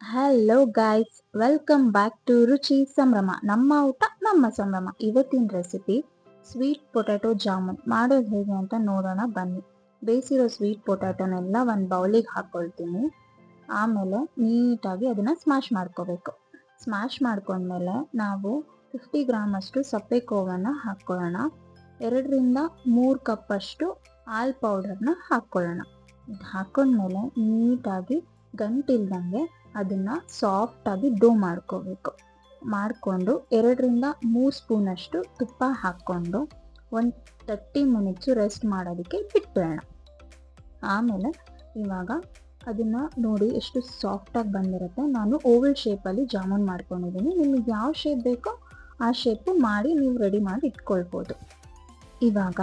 Hello guys, welcome back to Ruchi Sambhrama. ನಮ್ಮ ಊಟ ನಮ್ಮ ಸಂಭ್ರಮ. ಇವತ್ತಿನ ರೆಸಿಪಿ ಸ್ವೀಟ್ ಪೊಟ್ಯಾಟೊ ಜಾಮೂನ್ ಮಾಡೋದು ಹೇಗೆ ಅಂತ ನೋಡೋಣ ಬನ್ನಿ. ಬೇಯಿಸಿರೋ ಸ್ವೀಟ್ ಪೊಟ್ಯಾಟೊನೆಲ್ಲ ಒಂದು ಬೌಲಿಗೆ ಹಾಕ್ಕೊಳ್ತೀನಿ. ಆಮೇಲೆ ನೀಟಾಗಿ ಅದನ್ನು ಸ್ಮ್ಯಾಶ್ ಮಾಡ್ಕೋಬೇಕು. ಸ್ಮ್ಯಾಶ್ ಮಾಡ್ಕೊಂಡ್ಮೇಲೆ ನಾವು 50 ಗ್ರಾಮ್ ಅಷ್ಟು ಸಪ್ಪೆಕೋವನ್ನು ಹಾಕ್ಕೊಳ್ಳೋಣ. 2-3 ಕಪ್ಪಷ್ಟು ಹಾಲ್ ಪೌಡರ್ನ ಹಾಕ್ಕೊಳ್ಳೋಣ. ಇದು ಹಾಕೊಂಡ್ಮೇಲೆ ನೀಟಾಗಿ ಗಂಟಿಲ್ದಂಗೆ ಅದನ್ನು ಸಾಫ್ಟಾಗಿ ಡೋ ಮಾಡ್ಕೋಬೇಕು. ಮಾಡಿಕೊಂಡು 2-3 ಸ್ಪೂನಷ್ಟು ತುಪ್ಪ ಹಾಕ್ಕೊಂಡು ಒಂದು 30 ಮಿನಿಟ್ಸು ರೆಸ್ಟ್ ಮಾಡೋದಕ್ಕೆ ಬಿಟ್ಬಿಡೋಣ. ಆಮೇಲೆ ಇವಾಗ ಅದನ್ನು ನೋಡಿ ಎಷ್ಟು ಸಾಫ್ಟಾಗಿ ಬಂದಿರುತ್ತೆ. ನಾನು ಓವಲ್ ಶೇಪಲ್ಲಿ ಜಾಮೂನ್ ಮಾಡ್ಕೊಂಡಿದ್ದೀನಿ. ನಿಮಗೆ ಯಾವ ಶೇಪ್ ಬೇಕೋ ಆ ಶೇಪು ಮಾಡಿ ನೀವು ರೆಡಿ ಮಾಡಿ ಇಟ್ಕೊಳ್ಬೋದು. ಇವಾಗ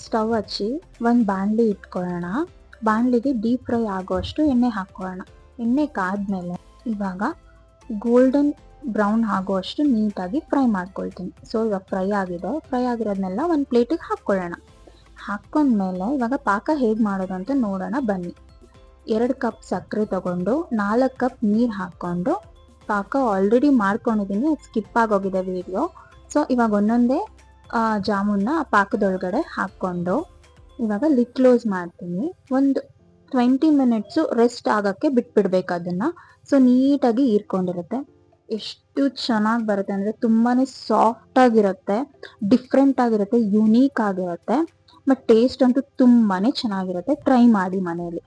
ಸ್ಟವ್ ಹಚ್ಚಿ ಒಂದು ಬಾಣಲಿ ಇಟ್ಕೊಳ್ಳೋಣ. ಬಾಣಲಿಗೆ ಡೀಪ್ ಫ್ರೈ ಆಗೋಷ್ಟು ಎಣ್ಣೆ ಹಾಕ್ಕೊಳ್ಳೋಣ. ಎಣ್ಣೆ ಕಾದ್ಮೇಲೆ ಇವಾಗ ಗೋಲ್ಡನ್ ಬ್ರೌನ್ ಆಗೋಷ್ಟು ನೀಟಾಗಿ ಫ್ರೈ ಮಾಡ್ಕೊಳ್ತೀನಿ. ಸೊ ಇವಾಗ ಫ್ರೈ ಆಗಿರೋದನ್ನೆಲ್ಲ ಒಂದು ಪ್ಲೇಟಿಗೆ ಹಾಕ್ಕೊಳ್ಳೋಣ. ಹಾಕ್ಕೊಂಡ್ಮೇಲೆ ಇವಾಗ ಪಾಕ ಹೇಗೆ ಮಾಡೋದು ಅಂತ ನೋಡೋಣ ಬನ್ನಿ. 2 ಕಪ್ ಸಕ್ಕರೆ ತಗೊಂಡು 4 ಕಪ್ ನೀರು ಹಾಕ್ಕೊಂಡು ಪಾಕ ಆಲ್ರೆಡಿ ಮಾಡ್ಕೊಂಡಿದ್ದೀನಿ, ಅದು ಸ್ಕಿಪ್ ಆಗೋಗಿದೆ ವಿಡಿಯೋ. ಸೊ ಇವಾಗ ಒಂದೊಂದೇ ಜಾಮೂನ್ನ ಆ ಪಾಕದೊಳಗಡೆ ಹಾಕ್ಕೊಂಡು ಇವಾಗ ಲಿಡ್ ಕ್ಲೋಸ್ ಮಾಡ್ತೀನಿ. ಒಂದು 20 ಮಿನಿಟ್ಸು ರೆಸ್ಟ್ ಆಗೋಕ್ಕೆ ಬಿಟ್ಬಿಡ್ಬೇಕು ಅದನ್ನು. ಸೊ ನೀಟಾಗಿ ಹೀರ್ಕೊಂಡಿರುತ್ತೆ. ಎಷ್ಟು ಚೆನ್ನಾಗಿ ಬರುತ್ತೆ ಅಂದರೆ ತುಂಬಾ ಸಾಫ್ಟಾಗಿರುತ್ತೆ, ಡಿಫ್ರೆಂಟ್ ಆಗಿರುತ್ತೆ, ಯುನೀಕ್ ಆಗಿರುತ್ತೆ. ಬಟ್ ಟೇಸ್ಟ್ ಅಂತೂ ತುಂಬಾ ಚೆನ್ನಾಗಿರುತ್ತೆ. ಟ್ರೈ ಮಾಡಿ ಮನೆಯಲ್ಲಿ.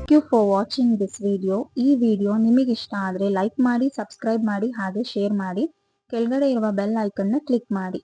Thank you for watching this video. ಈ ವಿಡಿಯೋ ನಿಮಗೆ ಇಷ್ಟ ಆದರೆ ಲೈಕ್ ಮಾಡಿ, ಸಬ್ಸ್ಕ್ರೈಬ್ ಮಾಡಿ, ಹಾಗೆ ಶೇರ್ ಮಾಡಿ. ಕೆಳಗಡೆ ಇರುವ ಬೆಲ್ ಐಕನ್ನ ಕ್ಲಿಕ್ ಮಾಡಿ.